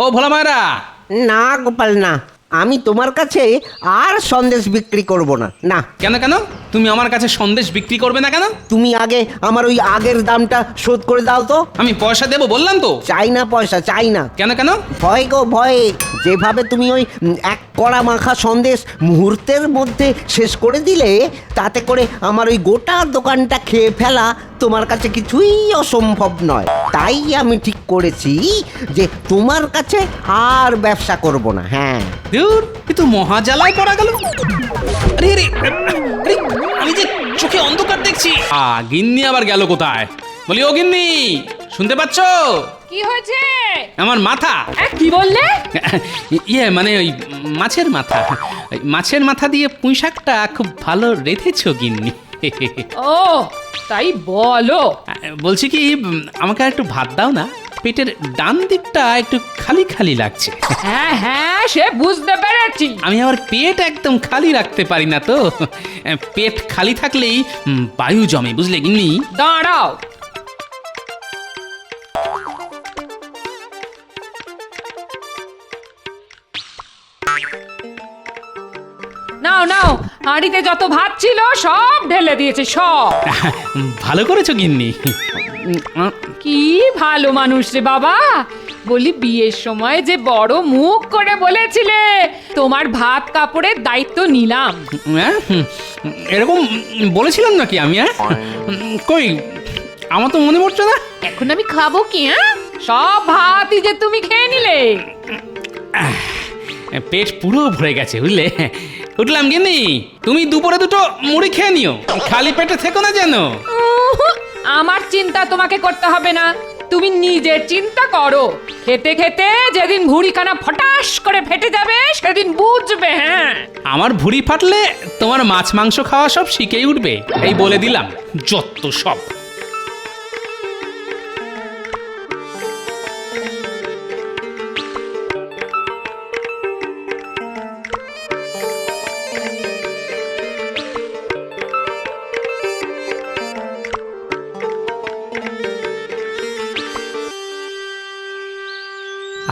ও ভোলা মায়েরা। না গোপাল না, আমি তোমার কাছে আর সন্দেশ বিক্রি করব না। না, কেন কেন তুমি আমার কাছে সন্দেশ বিক্রি করবে না কেন? তুমি আগে আমার ওই আগের দামটা শোধ করে দাও তো। আমি পয়সা দেবো বললাম তো। চাই না পয়সা, চাই না। কেন কেন? ভয় গো ভয়। যেভাবে তুমি ওই এক কড়া মাখা সন্দেশ মুহূর্তের মধ্যে শেষ করে দিলে, তাতে করে আমার ওই গোটা দোকানটা খেয়ে ফেলা তোমার কাছে কিছুই অসম্ভব নয়। তাই আমি ঠিক করেছি যে তোমার কাছে আর ব্যবসা করব না। হ্যাঁ, দূর, এ তো মহাজালায় পড়া গেল। আরে আরে আরে, আমি যে চোখে অন্ধকার দেখছি। গিন্নি আবার গেল কোথায়? বলি ও গিন্নি, শুনতে পাচ্ছ? কি হয়েছে? আমার মাথা। কি বললে? ইয়ে মানে ওই মাছের মাথা। ওই মাছের মাথা দিয়ে পুঁই শাকটা খুব ভালো রেঁধেছো গিন্নি। ও তাই বলো। বলছি কি, আমাকে আর একটু ভাত দাও না, পেটের ডান দিকটা একটু খালি খালি লাগছে। হ্যাঁ হ্যাঁ, সে বুঝতে পেরেছি। আমি আবার পেট একদম খালি রাখতে পারি না তো। পেট খালি থাকলেই বায়ু জমে, বুঝলে গিন্নি? দাঁড়াও। নাও নাও, হাঁড়িতে যত ভাত ছিল সব ঢেলে দিয়েছে, সব। ভালো করেছো গিন্নি। কি ভালো মানুষ রে বাবা। বলি, বিয়ের সময় যে বড় মুখ করে বলেছিলে তোমার ভাত কাপড়ের দায়িত্ব নিলাম। এরকম বলেছিলাম নাকি আমি? কই, আমার তো মনে পড়ছে না। এখন আমি খাবো কি? সব ভাতই যে তুমি খেয়ে নিলে। পেট পুরো ভরে গেছে, বুঝলে? উঠলাম গিন্নি, তুমি দুপুরে দুটো মুড়ি খেয়ে নিও, খালি পেটে থেকো না যেন। আমার চিন্তা তোমাকে করতে হবে না, তুমি নিজের চিন্তা করো। খেতে খেতে যেদিন ভুঁড়িখানা ফটাস করে ফেটে যাবে সেদিন বুঝবে। হ্যাঁ, আমার ভুঁড়ি ফাটলে তোমার মাছ মাংস খাওয়া সব শিখেই উঠবে, এই বলে দিলাম। যত সব।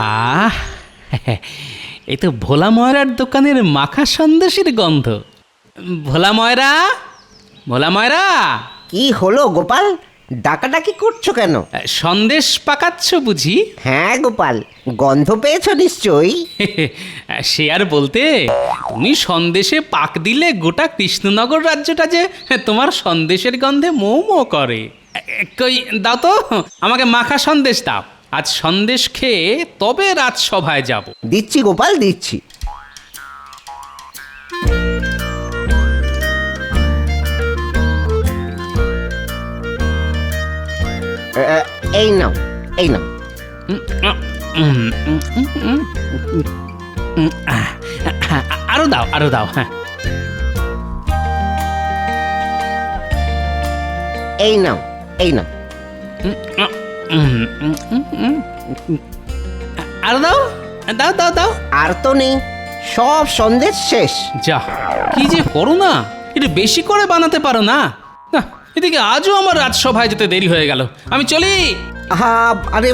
আহ, এই তো ভোলা ময়রার দোকানের মাখা সন্দেশের গন্ধ। ভোলা ময়রা, ভোলা ময়রা। কি হলো গোপাল, ডাকাডাকি করছো কেন? সন্দেশ পাকাচ্ছ বুঝি? হ্যাঁ গোপাল, গন্ধ পেয়েছো নিশ্চয়ই। সে আর বলতে, তুমি সন্দেশে পাক দিলে গোটা কৃষ্ণনগর রাজ্যটা যে তোমার সন্দেশের গন্ধে মৌ মৌ করে। কই দাও তো, আমাকে মাখা সন্দেশ দাও। আজ সন্দেশ খেয়ে তবে রাজসভায় যাব। দিচ্ছি গোপাল, দিচ্ছি। এই নাও, এই নাও। আরো দাও, আরো দাও। হ্যাঁ, এই নাও, এই নাও। আরো দাও, দাও দাও দাও। আর তো নেই, সব সন্দেশ শেষ। যা, কি যে করো না, একটু বেশি করে বানাতে পারো না? না, এদিকে আজও আমার রাজসভায় যেতে দেরি হয়ে গেল। আমি চলি। আরে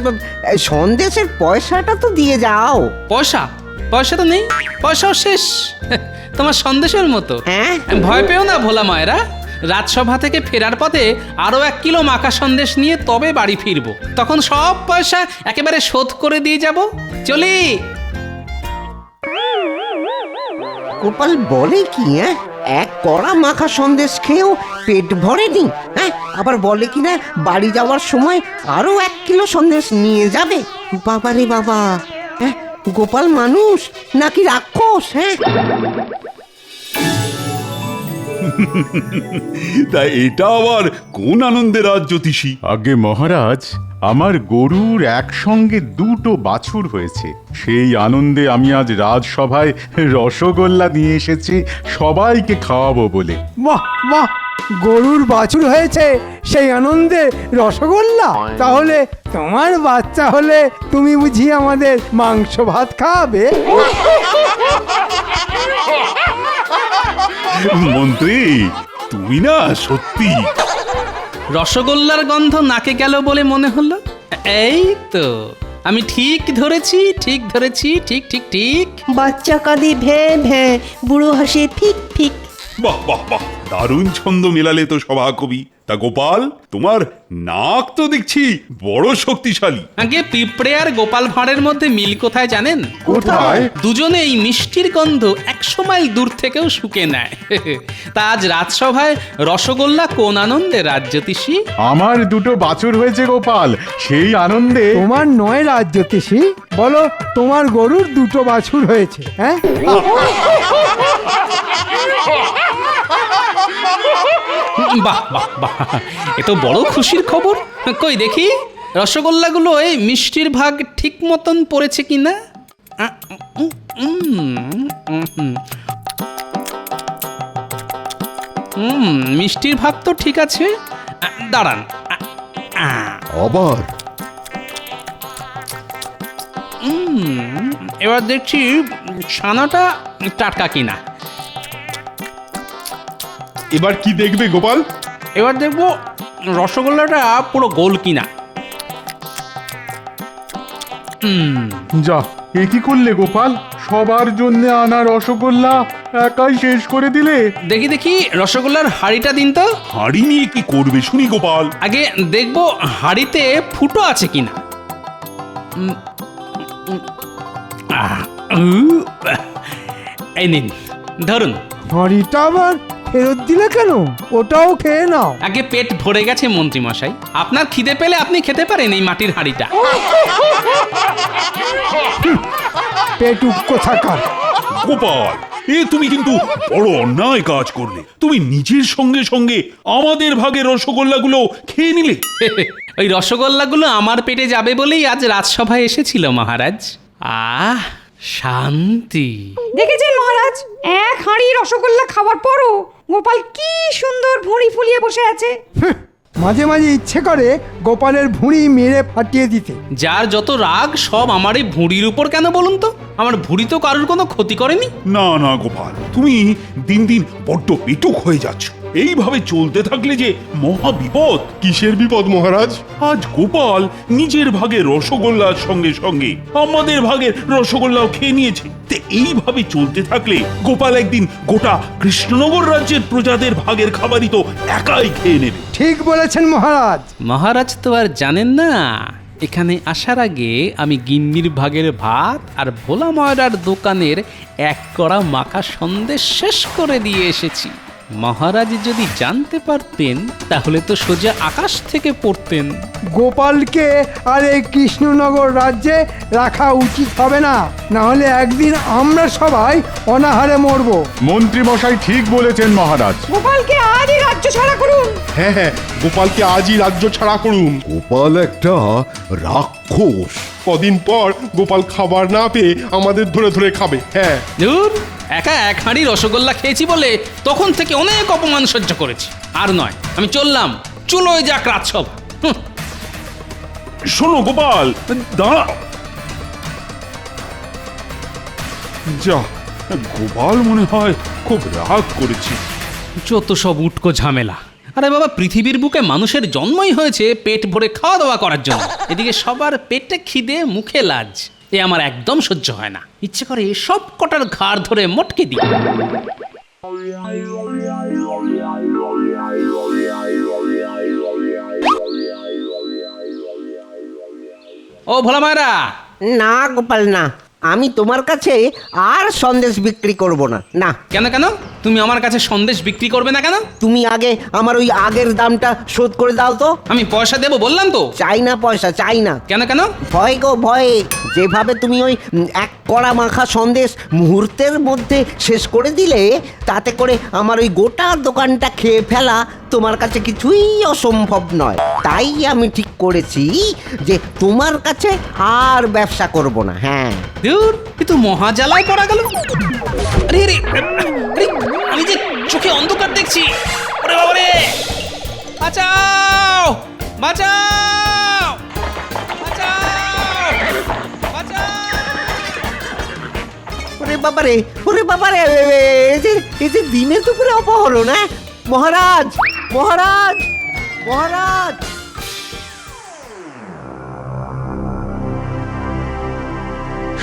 সন্দেশের পয়সাটা তো দিয়ে যাও। পয়সা? পয়সা তো নেই, পয়সাও শেষ। তোমার সন্দেশের মতো। হ্যাঁ, ভয় পেও না ভোলা মায়েরা, রাজসভা থেকে ফেরার পথে আরো 1 কিলো মাখা সন্দেশ নিয়ে তবে বাড়ি ফিরবো। তখন সব পয়সা একেবারে শোধ করে দিয়ে যাব। চলি। গোপাল বলে কি? এক কড়া মাখা সন্দেশ খেয়েও পেট ভরেনি। হ্যাঁ, আবার বলে কি না বাড়ি যাওয়ার সময় আরো 1 কিলো সন্দেশ নিয়ে যাবে। বাবা রে বাবা, গোপাল মানুষ নাকি রাক্ষস? হ্যাঁ, তাই এটা আবার কোন আনন্দের রাজ জ্যোতিষী? আগে মহারাজ, আমার গরুর একসঙ্গে 2টো বাছুর হয়েছে। সেই আনন্দে আমি আজ রাজসভায় রসগোল্লা নিয়ে এসেছি সবাইকে খাওয়াবো বলে। বাহ বাহ, গরুর বাছুর হয়েছে সেই আনন্দে রসগোল্লা? তাহলে তোমার বাচ্চা হলে তুমি বুঝি আমাদের মাংস ভাত খাওয়াবে? মন্ত্রী, তুই না সত্যি। রসগোল্লার গন্ধ নাকে গেল বলে মনে হলো। এই তো আমি ঠিক ধরেছি, ঠিক ধরেছি, ঠিক ঠিক ঠিক। বাচ্চা কাঁদে ভ্যাঁ ভ্যাঁ, বুড়ো হাসে ফিক ফিক। বাহ বাহ বাহ, দারুণ ছন্দ মেলালে তো সভাকবি। তা গোপাল, তোমার নাক তো দেখছি বড় শক্তিশালী। আগে পিঁপড়ে আর গোপাল ভাঁড়ের মধ্যে মিল কোথায় জানেন? কোথায়? দুজনে এই মিষ্টির গন্ধ 100 মাইল দূর থেকেও শুকে নেয়। তা আজ রাজসভায় রসগোল্লা কোন আনন্দে রাজ্যতীষী? আমার দুটো বাছুর হয়েছে গোপাল, সেই আনন্দে। তোমার নয় রাজ্যতীষী, বলো তোমার গরুর দুটো বাছুর হয়েছে। হ্যাঁ, বাহ বাহ বাহ, এ তো বড় খুশির খবর। কই দেখি রসগোল্লাগুলো এই মিষ্টির ভাগ ঠিক মতন পড়েছে কিনা। মিষ্টির ভাগ তো ঠিক আছে। দাঁড়ান, আবার এবার দেখছি ছানাটা টাটকা কিনা। এবার কি দেখবে গোপাল? এবার দেখবো রসগোল্লাটা পুরো গোল কিনা। যা, এ কি করলে গোপাল? সবার জন্য আনা রসগোল্লা একাই শেষ করে দিলে। দেখি দেখি রসগোল্লার হাঁড়িটা দিন তো। হাঁড়ি নিয়ে কি করবে শুনি গোপাল? আগে দেখবো হাঁড়িতে ফুটো আছে কিনা। এই নিন, ধরুন। হাঁড়িটা আবার ফেরত দিলে কেন? ওটাও খেয়ে নাও। আগে পেট ভরে গেছে মন্ত্রী মশাই, আপনার খিদে পেলে আপনি খেতে পারেন এই মাটির হাঁড়িটা। পেটুক কোথাকার। গোপাল, এ তুমি কিন্তু বড় অন্যায় কাজ করলে। তুমি নিজের সঙ্গে সঙ্গে আমাদের ভাগে রসগোল্লাগুলো খেয়ে নিলে। ওই রসগোল্লাগুলো আমার পেটে যাবে বলেই আজ রাজসভায় এসেছিল মহারাজ। আহ, শান্তি। দেখেছেন মহারাজ, এক হাঁড়ি রসগোল্লা খাওয়ার পরও গোপাল কি সুন্দর ভুঁড়ি ফুলিয়ে বসে আছে। মাঝে মাঝে ইচ্ছে করে গোপালের ভুঁড়ি মেরে ফাটিয়ে দিতে। যার যত রাগ সব আমার এই ভুঁড়ির উপর কেন বলুন তো? আমার ভুঁড়ি তো কারোর কোনো ক্ষতি করেনি। না না গোপাল, তুমি দিন দিন বড্ড পেটুক হয়ে যাচ্ছ। এইভাবে চলতে থাকলে যে মহা বিপদ। কিসের বিপদ মহারাজ? আজ গোপাল নিজের ভাগে রসগোল্লার সঙ্গে সঙ্গে আমাদের ভাগের রসগোল্লাও খেয়ে নিয়েছে। তে এইভাবে চলতে থাকলে গোপাল একদিন গোটা কৃষ্ণনগর রাজ্যের প্রজাদের ভাগের খাবারই তো একাই খেয়ে নেবে। ঠিক বলেছেন মহারাজ। মহারাজ তো আর জানেন না, এখানে আসার আগে আমি গিন্নির ভাগের ভাত আর ভোলা ময়রার দোকানের 1 কড়া মাখা সন্দেশ শেষ করে দিয়ে এসেছি। মহারাজ যদি জানতে পারতেন তাহলে তো সোজা আকাশ থেকে পড়তেন। গোপালকে আর এই কৃষ্ণনগর রাজ্যে রাখা উচিত হবে না, না হলে একদিন আমরা সবাই অনাহারে মরবো। মন্ত্রী মশাই ঠিক বলেছেন মহারাজ। গোপালকে আজই রাজ্য ছাড়া করুন। হ্যাঁ হ্যাঁ, গোপালকে আজই রাজ্য ছাড়া করুন। গোপাল একটা রাক্ষস। কদিন পর গোপাল খাবার না পেয়ে আমাদের ধরে ধরে খাবে। হ্যাঁ, ধুর, একা 1 হাঁড়ি রসগোল্লা খেয়েছি বলে তখন থেকে অনেক অপমান সহ্য করেছি। আর নয়, আমি চললাম। চুলোয় যাক রাজসভা। শোনো গোপাল, দাঁড়াও। যা, গোপাল মনে হয় খুব রাগ করেছে। যত সব উটকো ঝামেলা। আরে বাবা, পৃথিবীর বুকে মানুষের জন্মই হয়েছে পেট ভরে খাওয়া দাওয়া করার জন্য। এদিকে সবার পেটে খিদে, মুখে লাজ। এ আমার একদম সহ্য হয় না। ইচ্ছে করে সব কটার ঘাড় ধরে মটকে দিই। ও ভোলা মায়েরা, না গোপাল না, আমি তোমার কাছে আর সন্দেশ বিক্রি করব না। না, কেন কেন? তুমি আমার কাছে সন্দেশ বিক্রি করবে না কেন? তুমি আগে আমার ওই আগের দামটা শোধ করে দাও তো। আমি পয়সা দেবো বললাম তো। চাই না পয়সা, চাই না। কেন কেন? ভয় গো ভয়। যেভাবে তুমি ওই 1 কড়া মাখা সন্দেশ মুহূর্তের মধ্যে শেষ করে দিলে, তাতে করে আমার ওই গোটা দোকানটা খেয়ে ফেলা তোমার কাছে কিছুই অসম্ভব নয়। তাই আমি ঠিক করেছি যে তোমার কাছে আর ব্যবসা করব না। হ্যাঁ, দূর, এ তো মহা জ্বালায় পড়া গেল। আরে আরে আরে, আমি যে চোখে অন্ধকার দেখছি। ওরে বাবা রে, বাঁচাও বাঁচাও বাঁচাও বাঁচাও। ওরে বাবারে, ওরে বাবারে, এই যে দিনের দুপুরে অপহরণ। না মহারাজ, মহারাজ, মহারাজ।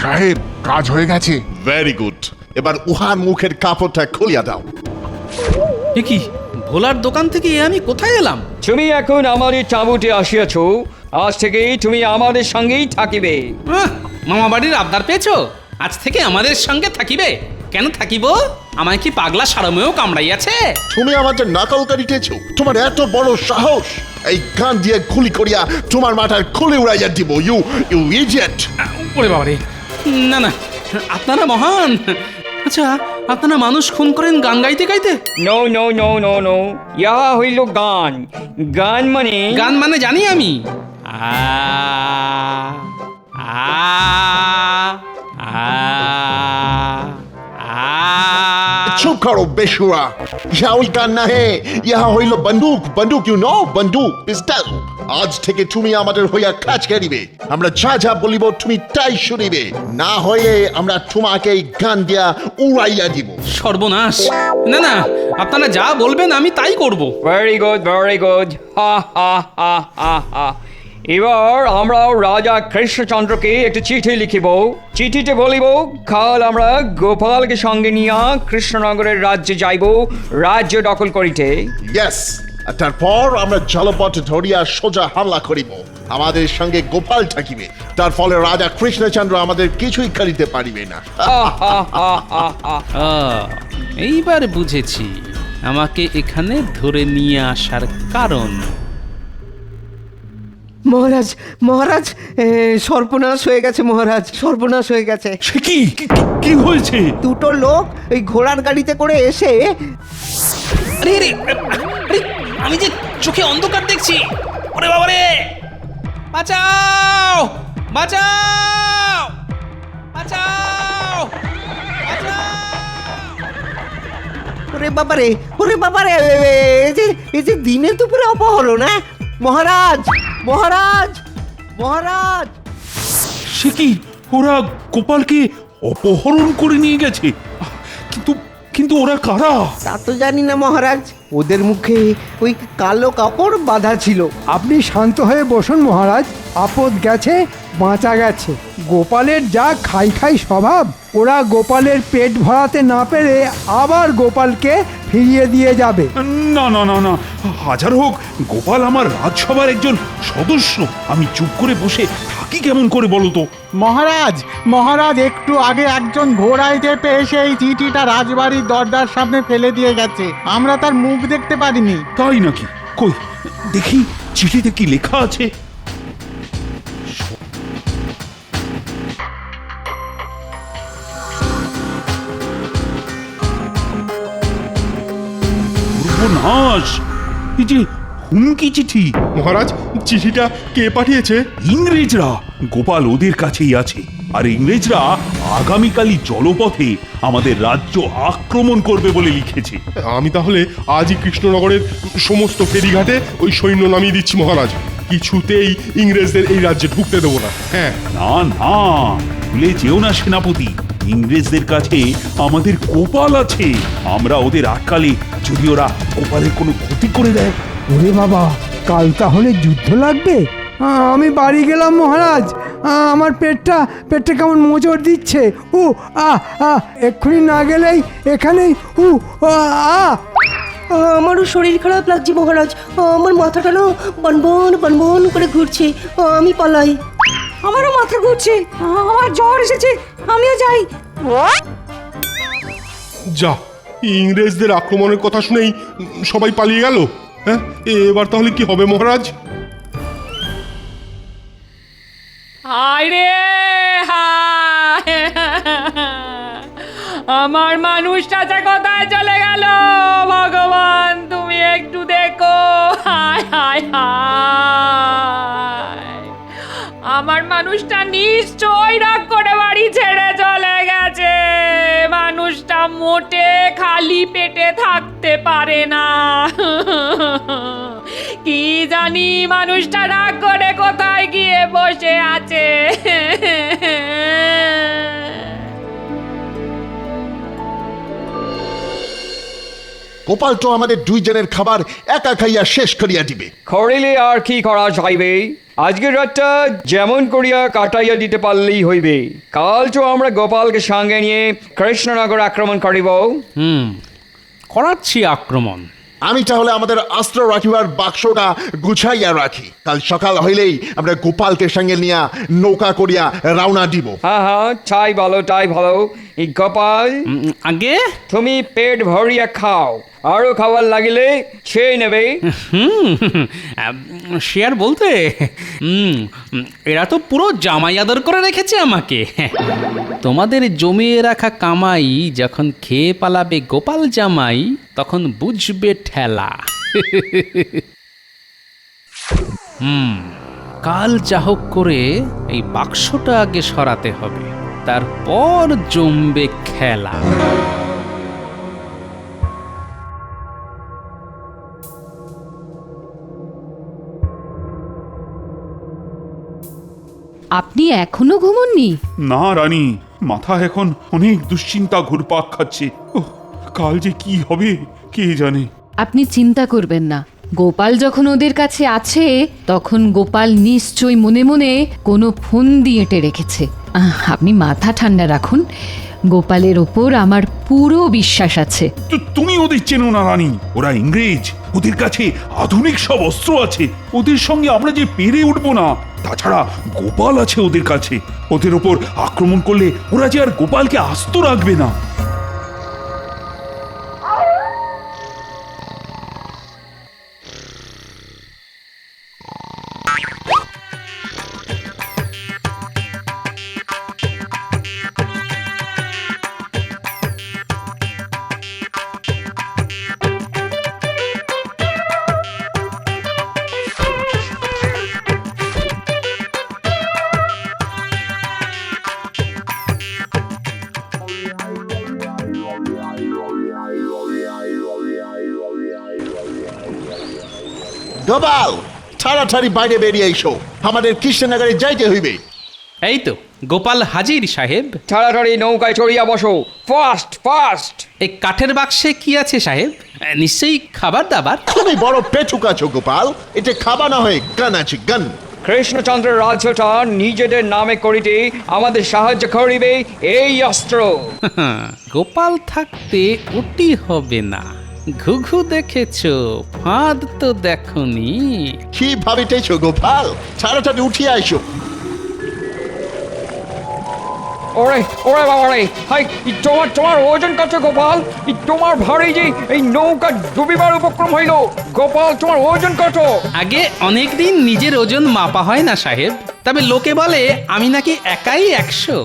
সাহেব কাজ হয়ে গেছে। ভেরি গুড, এবার উহার মুখের কাপড়টা খুলিয়া দাও। এ কি, ভোলার দোকান থেকে এ আমি কোথায় এলাম? তুমি এখন আমাদের চাবুটে আসিয়াছ, আজ থেকেই তুমি আমাদের সঙ্গেই থাকিবে। মামা বাড়ির আবদার পেয়েছো? আজ থেকে আমাদের সঙ্গে থাকিবে? কেন থাকিব? আমায় কি পাগলা সারমেও কামড়াইয়াছে? তুমি আমাদের নকল করিতেছো? তোমার এত বড় সাহস! এই গান দিয়ে খুলি করিয়া তোমার মাথার খুলে উড়াইয়া দিব। You you idiot! ওরে বাবারে, না না, আপনারা মহান। আচ্ছা, আপনারা মানুষ খুন করেন গান গাইতে গাইতে? No no no no no, ইহা হইল গান। গান মানে জানি আমি। চুপ করো বেশুরা! ইহা ওই গান না হে, ইহা হইল বন্দুক। বন্দুক, ইউ নো, বন্দুক, পিস্তল। আজ থেকে তুমি আমাদের হইয়া কাজ করিবে। আমরা যা যা বলিব তুমি তাই শুনিবে, না হইলে আমরা তোমাকে এই গান দিয়া উড়াইয়া দিব। সর্বনাশ! না না, আপনারা যা বলবেন আমি তাই করব। Very good, very good. হা হা হা হা হা। এবার আমরা রাজা কৃষ্ণচন্দ্রকে একটা চিঠি লিখিব। চিঠিতে বলিব, কাল আমরা গোপালকে সঙ্গে নিয়া কৃষ্ণনগরের রাজ্যে যাইব রাজ্য দখল করিতে। ইয়েস, আর তারপর আমরা জলপথ ধরিয়া সোজা হামলা করিব। আমাদের সঙ্গে গোপাল থাকিবে, তার ফলে রাজা কৃষ্ণচন্দ্র আমাদের কিছুই করিতে পারিবে না। এইবার বুঝেছি আমাকে এখানে ধরে নিয়ে আসার কারণ। মহারাজ, মহারাজ, সর্বনাশ হয়ে গেছে মহারাজ, সর্বনাশ হয়ে গেছে। সে কি কি হয়েছে? দুটো লোক এই ঘোড়ার গাড়িতে করে এসে আরে আরে আরে, আমি যে চোখে অন্ধকার দেখছি। ওরে বাবারে, বাঁচাও বাঁচাও বাঁচাও বাঁচাও! ওরে বাবারে, ওরে বাবারে, এই যে দিনে দুপুরে অপহরণ! না মহারাজ, মহারাজ, মহারাজ! সে কি, ওরা গোপালকে অপহরণ করে নিয়ে গেছে? কিন্তু কিন্তু ওরা কারা? তা তো জানি না মহারাজ, ওদের মুখে ওই কালো কাপড় বাঁধা ছিল। আপনি শান্ত হয়ে বসুন মহারাজ, আপদ গেছে বাঁচা গেছে। গোপালের যা খাই খাই স্বভাব, ওরা গোপালের পেট ভরাতে না পেরে আবার গোপালকে ফিরিয়ে দিয়ে যাবে। না না না না, হাজার হোক গোপাল আমার রাজসভার একজন সদস্য। আমি চুপ করে বসে থাকি কেমন করে বলো তো? মহারাজ, মহারাজ একটু আগে একজন ঘোড়ায় চেপে এসে এই চিঠিটা রাজবাড়ির দরজার সামনে ফেলে দিয়ে গেছে। আমরা তার মুখ দেখতে পারিনি। তাই নাকি? কই দেখি চিঠিতে কি লেখা আছে। সর্বনাশ! এই যে হুমকি চিঠি। মহারাজ, চিঠিটা কে পাঠিয়েছে? ইংরেজরা। গোপাল ওদের কাছেই আছে, আর ইংরেজরা আগামীকালই জলপথে আমাদের রাজ্য আক্রমণ করবে বলে লিখেছে। আমি তাহলে আজই কৃষ্ণনগরের সমস্ত ফেরিঘাটে ওই সৈন্য নামিয়ে দিচ্ছি মহারাজ। কিছুতেই ইংরেজদের এই রাজ্যে ঢুকতে দেবো না। হ্যাঁ। না না, ভুলে যেও না সেনাপতি, ইংরেজদের কাছে আমাদের গোপাল আছে। আমরা ওদের আটকালে যদি ওরা গোপালের কোনো ক্ষতি করে দেয়। ওরে বাবা, কাল তাহলে যুদ্ধ লাগবে। আমি বাড়ি গেলাম মহারাজ, আমার পেটটা কেমন মোচড় দিচ্ছে। এক্ষুনি না গেলেই এখানেই আমারও শরীর খারাপ লাগছে মহারাজ, আমার মাথাটা না বনবন বনবন করে ঘুরছে, আমি পালাই। আমারও মাথা ঘুরছে, আমার জ্বর এসেছে, আমিও যাই। যা, ইংরেজদের আক্রমণের কথা শুনেই সবাই পালিয়ে গেল। হ্যাঁ, এবার তাহলে কি হবে মহারাজ? হায় রে হায়! আমার মানুষটা যে কোথায় চলে গেল ভগবান, তুমি একটু দেখো। হায় হায় হায়! আমার মানুষটা নিশ্চয়ই রাগ করে বাড়ি ছেড়ে চলে গেছে। মানুষটা মোটে খালি পেটে থাকতে পারে না। কি জানি মানুষটা রাগ করে কোথায় গিয়ে বসে আছে। গোপাল তো আমাদের দুইজনের খাবার একা খাইয়া শেষ করিয়া দিবে। করিলে আর কি করা যাইবে? আজকের রাতটা যেমন করিয়া কাটাইয়া দিতে পারলেই হইবে। কাল তো আমরা গোপালকে সঙ্গে নিয়ে কৃষ্ণনগর আক্রমণ করিব। করাচ্ছি আক্রমণ। আমি তাহলে আমাদের অস্ত্র রাখিবার বাক্সটা গুছাইয়া রাখি, কাল সকাল হইলেই আমরা গোপালকে সঙ্গে নিয়ে নৌকা করিয়া রওনা দিব। হ্যাঁ হ্যাঁ, তাই ভালো তাই ভালো। এই গোপাল, আগে তুমি পেট ভরিয়া খাও, আরো খাবার লাগিলে খেয়ে নেবে। শেয়ার বলতে এরা তো পুরো জামাই আদর করে রেখেছে আমাকে। তোমাদের জমিয়ে রাখা কামাই যখন খেয়ে পালাবে গোপাল জামাই, তখন বুঝবে ঠেলা। কাল যাহোক করে এই বাক্সটা আগে সরাতে হবে, তারপর জমবে খেলা। আপনি এখনো ঘুমোননি? না রানী, মাথা এখন অনেক দুশ্চিন্তা ঘুরপাক খাচ্ছে। ওহ, কাল যে কি হবে কে জানে। আপনি চিন্তা করবেন না, গোপাল যখন ওদের কাছে আছে তখন গোপাল নিশ্চয়ই মনে মনে কোনো ফোন দিয়ে এঁটে রেখেছে। আপনি মাথা ঠান্ডা রাখুন, গোপালের ওপর আমার পুরো বিশ্বাস আছে। তুমি ওদের চেনো না রানী, ওরা ইংরেজ, ওদের কাছে আধুনিক সব অস্ত্র আছে, ওদের সঙ্গে আমরা যে পেরে উঠবো না। তাছাড়া গোপাল আছে ওদের কাছে, ওদের ওপর আক্রমণ করলে ওরা যে আর গোপালকে আস্ত রাখবে না। গোপাল, তাড়াতাড়ি বাইরে বেরিয়ে এসো, আমাদের কৃষ্ণনগরে যাইতে হইবে। এই তো গোপাল হাজির সাহেব। তাড়াতাড়ি নৌকায় চড়িয়া বসো, ফাস্ট ফাস্ট। এই কাঠের বাক্সে কি আছে সাহেব? নিশ্চয়ই খাবার দাবার। তুমি বড় পেটুক আছো গোপাল, এটা খাবা না হয় গান আছে গান। কৃষ্ণচন্দ্রের রাজ্যটা নিজেদের নামে করিতে আমাদের সাহায্য করিবে এই অস্ত্র। গোপাল থাকতে ওটি হবে না। ঘুঘু দেখেছো, ফাঁদ তো দেখনি। কি ভাবিতেছো গোপাল? তাড়াতাড়ি উঠিয়া আইসো। ওরে ওরে বাবা রে, হাই তোমার তোমার ওজন কত গোপাল? তোমার ভারী যে এই নৌকা ডুবিবার উপক্রম হইল। গোপাল, তোমার ওজন কত? আগে অনেকদিন নিজের ওজন মাপা হয় না সাহেব, তবে লোকে বলে আমি নাকি একাই 100।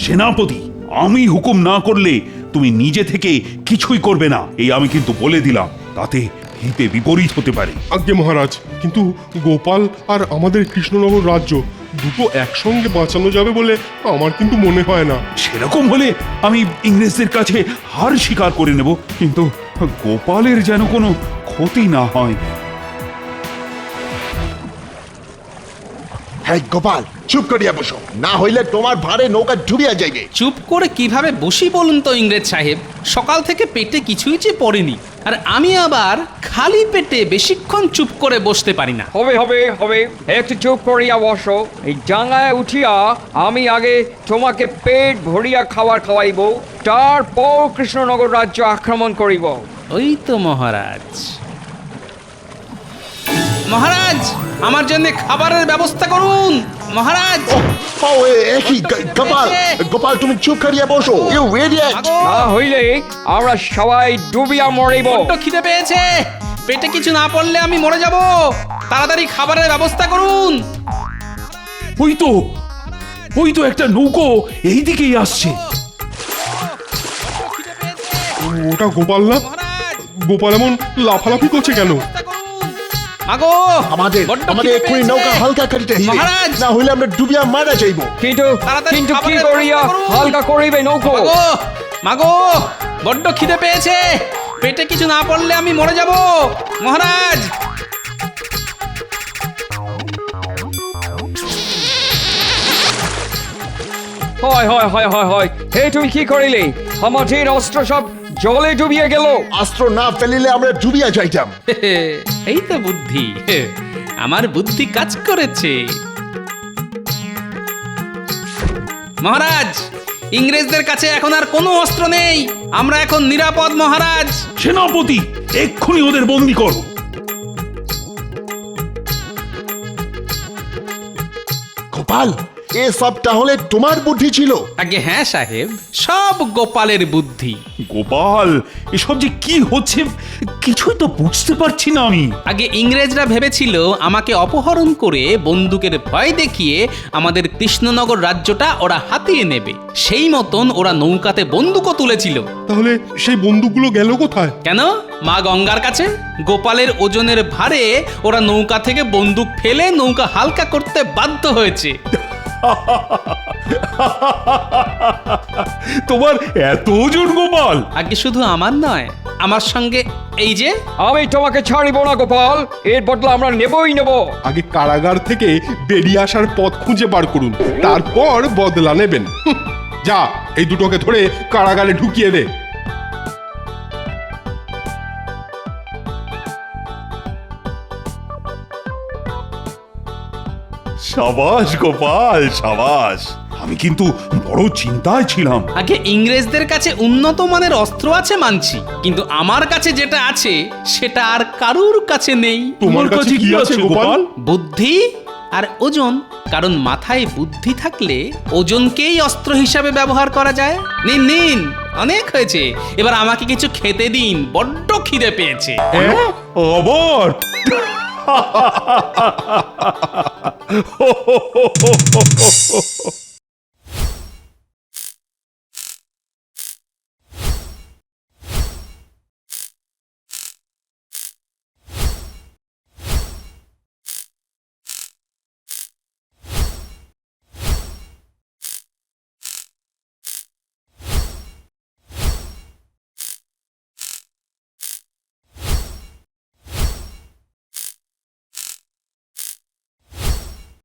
সেনাপতি, আমি হুকুম না করলে তুমি নিজে থেকে কিছুই করবে না, এই আমি কিন্তু বলে দিলাম। তাতে হিতে বিপরীত হতে পারে। আজ্ঞে মহারাজ, কিন্তু গোপাল আর আমাদের কৃষ্ণনগর রাজ্য দুটো একসঙ্গে বাঁচানো যাবে বলে আমার কিন্তু মনে হয় না। সেরকম হলে আমি ইংরেজদের কাছে হার স্বীকার করে নেব, কিন্তু গোপালের যেন কোনো ক্ষতি না হয়। হ্যাঁ গোপাল, চুপ করিয়া বসো, না হইলে তোমার ভারে নৌকা ডুবিয়া যাইবে। চুপ করে কিভাবে বসি বলুন তো ইংরেজ সাহেব? সকাল থেকে পেটে কিছুই যে পড়েনি, আর আমি আবার খালি পেটে বেশিক্ষণ চুপ করে বসতে পারি না। হবে হবে হবে, একটু চুপ করিয়া বসো। এই ডাঙায় উঠিয়া আমি আগে তোমাকে পেট ভরিয়া খাবার খাওয়াইব, তারপর কৃষ্ণনগর রাজ্য আক্রমণ করিব। ওই তো মহারাজ। মহারাজ, আমার জন্য খাবারের ব্যবস্থা করুন মহারাজ। গোপাল, গোপাল তুমি চুপ করিয়া বসো। You idiot! না হইলে আমরা সবাই ডুবিয়া মরিব। বড্ড খিদে পেয়েছে, পেটে কিছু না পড়লে আমি মরে যাব। তাড়াতাড়ি খাবারের ব্যবস্থা করুন। ওই তো একটা নৌকো এই দিকেই আসছে। ওটা গোপাল না? গোপাল এমন লাফালাফি করছে কেন? মাগো, আমাদের এক্ষুনি নৌকা হালকা করিতে হইবে, মহারাজ, না হইলে আমরা ডুবিয়া মারা যাইব। কিন্তু কি করিয়া হালকা করিবে নৌকো? মাগো, বড্ড খিদে পেয়েছে, পেটে কিছু না পড়লে আমি মরে যাব মহারাজ। হয় হয় হয় হয় হয়, হে তুমি কি করিলে? আমাদের অস্ত্র সব জলে ডুবিয়ে গেল। অস্ত্র না ফেলিলে আমরা ডুবিয়া যাইতাম। এই তো বুদ্ধি, আমার বুদ্ধি কাজ করেছে। মহারাজ, ইংরেজদের কাছে এখন আর কোনো অস্ত্র নেই, আমরা এখন নিরাপদ মহারাজ। সেনাপতি, এক্ষুনি ওদের বন্দি করো। গোপাল, এসব তাহলে তোমার বুদ্ধি ছিল? আগে হ্যাঁ সাহেব, সব গোপালের বুদ্ধি। গোপাল, এসব যে কি হচ্ছে কিছুই তো বুঝতে পারছি না আমি। আগে ইংরেজরা ভেবেছিল আমাকে অপহরণ করে বন্দুকের ভয় দেখিয়ে আমাদের কৃষ্ণনগর রাজ্যটা ওরা হাতিয়ে নেবে। সেই মতন ওরা নৌকাতে বন্দুকও তুলেছিল। তাহলে সেই বন্দুকগুলো গেল কোথায়? কেন? মা গঙ্গার কাছে। গোপালের ওজনের ভারে ওরা নৌকা থেকে বন্দুক ফেলে নৌকা হালকা করতে বাধ্য হয়েছে। তোমার এত ওজন গোপাল? আগে শুধু আমার নয়, আমার সঙ্গে এই যে। আমি তোমাকে ছাড়িব না গোপাল, এর বদলা আমরা নেবই নেব। আগে কারাগার থেকে বেরিয়ে আসার পথ খুঁজে বার করুন, তারপর বদলা নেবেন। যা, এই দুটোকে ধরে কারাগারে ঢুকিয়ে দে। সাবাস গোপাল, সাবাস। আমি কিন্তু বড় চিন্তায় ছিলাম। আগে ইংরেজদের কাছে উন্নত মানের অস্ত্র আছে মানছি, কিন্তু আমার কাছে যেটা আছে সেটা আর কারুর কাছে নেই। তোমার কাছে কি আছে গোপাল? বুদ্ধি আর ওজন। কারণ মাথায় বুদ্ধি থাকলে ওজনকেই অস্ত্র হিসাবে ব্যবহার করা যায়। নিন নিন, অনেক হয়েছে, এবার আমাকে কিছু খেতে দিন, বড্ড খিদে পেয়েছে। আবার